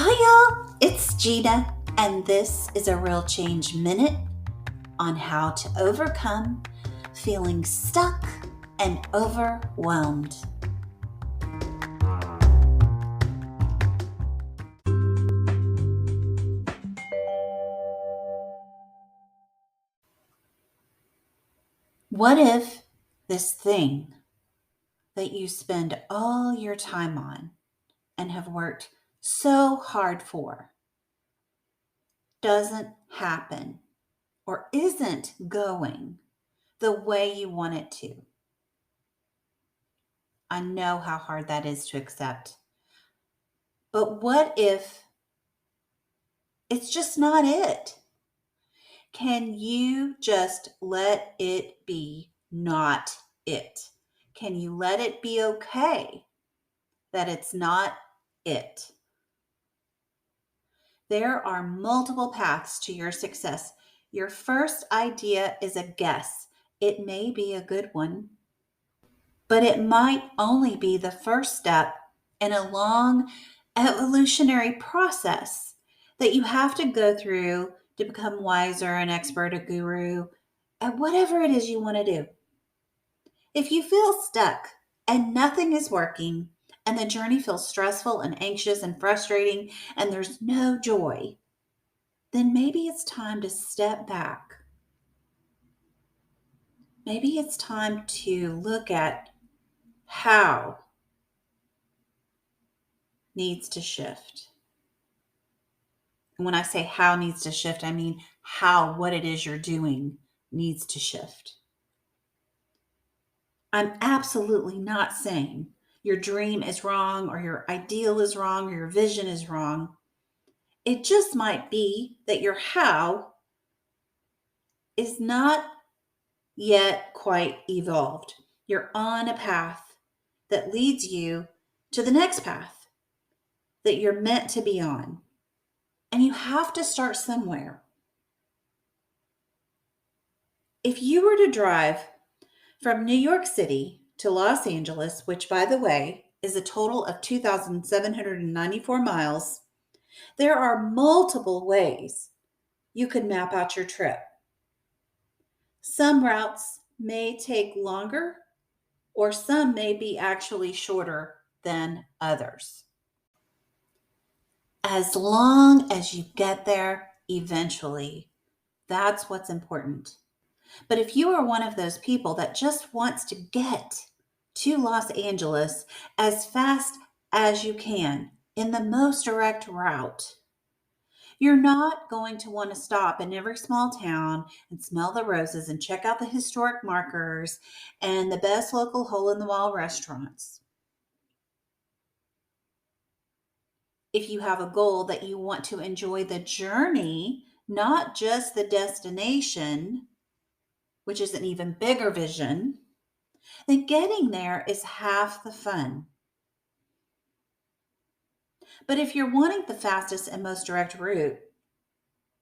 Hi, y'all. It's Gina, and this is a Real Change Minute on how to overcome feeling stuck and overwhelmed. What if this thing that you spend all your time on and have worked so hard for doesn't happen or isn't going the way you want it to? I know how hard that is to accept. But what if it's just not it? Can you just let it be not it? Can you let it be okay that it's not it? There are multiple paths to your success. Your first idea is a guess. It may be a good one, but it might only be the first step in a long evolutionary process that you have to go through to become wiser, an expert, a guru, at whatever it is you want to do. If you feel stuck and nothing is working, and the journey feels stressful and anxious and frustrating, and there's no joy, then maybe it's time to step back. Maybe it's time to look at how needs to shift. And when I say how needs to shift, I mean how what it is you're doing needs to shift. I'm absolutely not saying your dream is wrong or your ideal is wrong or your vision is wrong. It just might be that your how is not yet quite evolved. You're on a path that leads you to the next path that you're meant to be on. And you have to start somewhere. If you were to drive from New York City to Los Angeles, which, by the way, is a total of 2,794 miles, there are multiple ways you could map out your trip. Some routes may take longer, or some may be actually shorter than others. As long as you get there eventually, that's what's important. But if you are one of those people that just wants to get to Los Angeles as fast as you can in the most direct route, you're not going to want to stop in every small town and smell the roses and check out the historic markers and the best local hole in the wall restaurants. If you have a goal that you want to enjoy the journey, not just the destination, which is an even bigger vision, then getting there is half the fun. But if you're wanting the fastest and most direct route,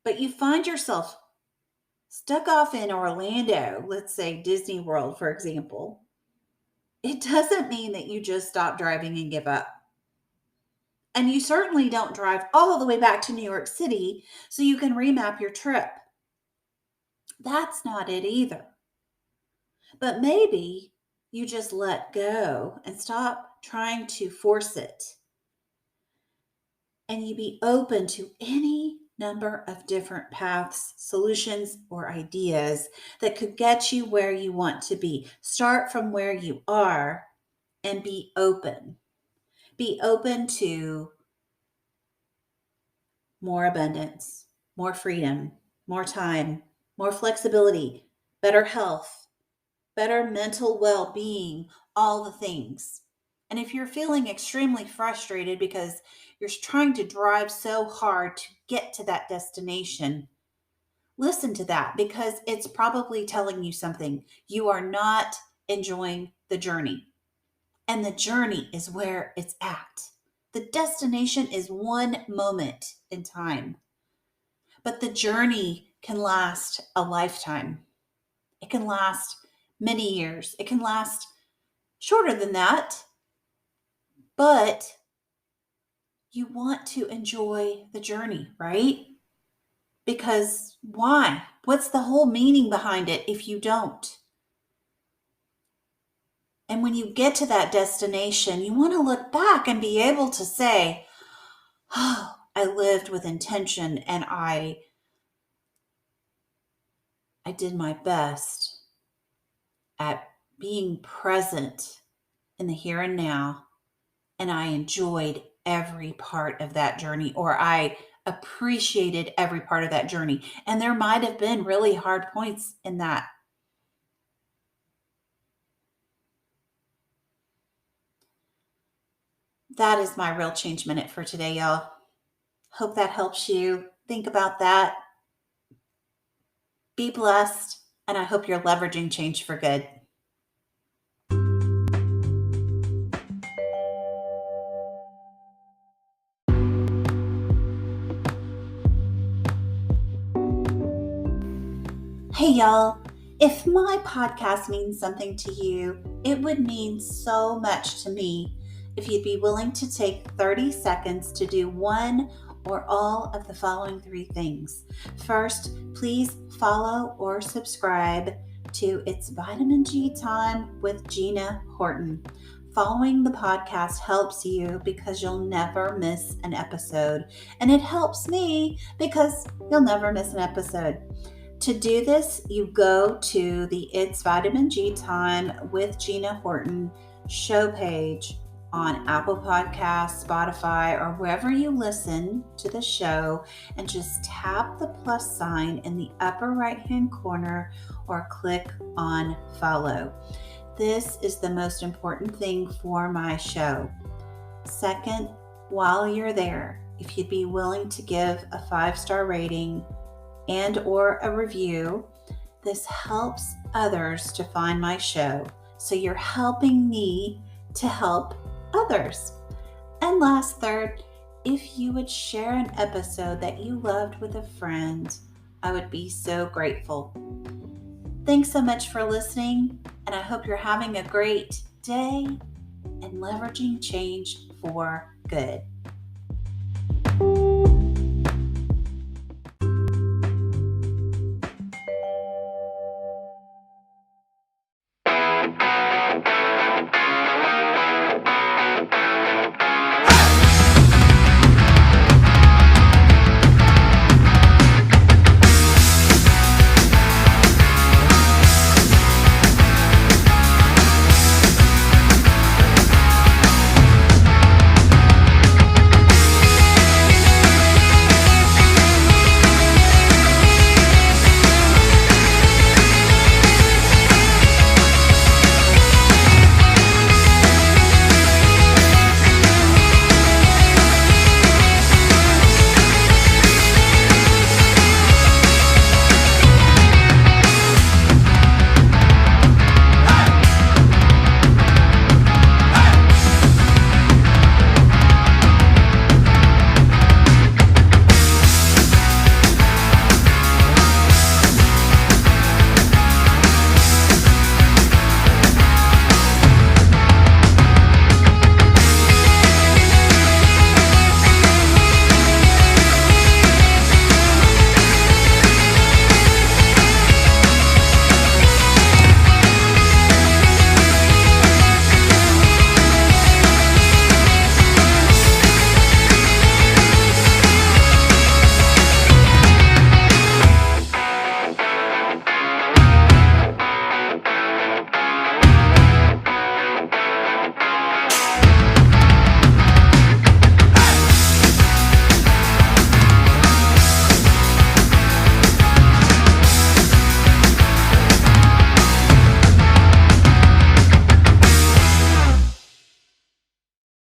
but you find yourself stuck off in Orlando, let's say Disney World, for example, it doesn't mean that you just stop driving and give up. And you certainly don't drive all the way back to New York City so you can remap your trip. That's not it either. But maybe you just let go and stop trying to force it. And you be open to any number of different paths, solutions, or ideas that could get you where you want to be. Start from where you are and be open. Be open to more abundance, more freedom, more time, more flexibility, better health, better mental well being, all the things. And if you're feeling extremely frustrated because you're trying to drive so hard to get to that destination, listen to that because it's probably telling you something. You are not enjoying the journey. And the journey is where it's at. The destination is one moment in time, but the journey can last a lifetime. It can last many years. It can last shorter than that, but you want to enjoy the journey, right? Because why? What's the whole meaning behind it if you don't? And when you get to that destination, you want to look back and be able to say, oh, I lived with intention and I did my best at being present in the here and now, and I enjoyed every part of that journey, or I appreciated every part of that journey. And there might have been really hard points in that. That is my real change minute for today, y'all. Hope that helps you think about that. Be blessed, and I hope you're leveraging change for good. Hey, y'all. If my podcast means something to you, it would mean so much to me if you'd be willing to take 30 seconds to do one or all of the following 3 things. First, please follow or subscribe to It's Vitamin G Time with Gina Horton. Following the podcast helps you because you'll never miss an episode, and it helps me because you'll never miss an episode. To do this, you go to the It's Vitamin G Time with Gina Horton show page on Apple Podcasts, Spotify, or wherever you listen to the show, and just tap the plus sign in the upper right-hand corner or click on follow. This is the most important thing for my show. Second, while you're there, if you'd be willing to give a 5-star rating and or a review, this helps others to find my show. So you're helping me to help others. And last, third, if you would share an episode that you loved with a friend, I would be so grateful. Thanks so much for listening, and I hope you're having a great day and leveraging change for good.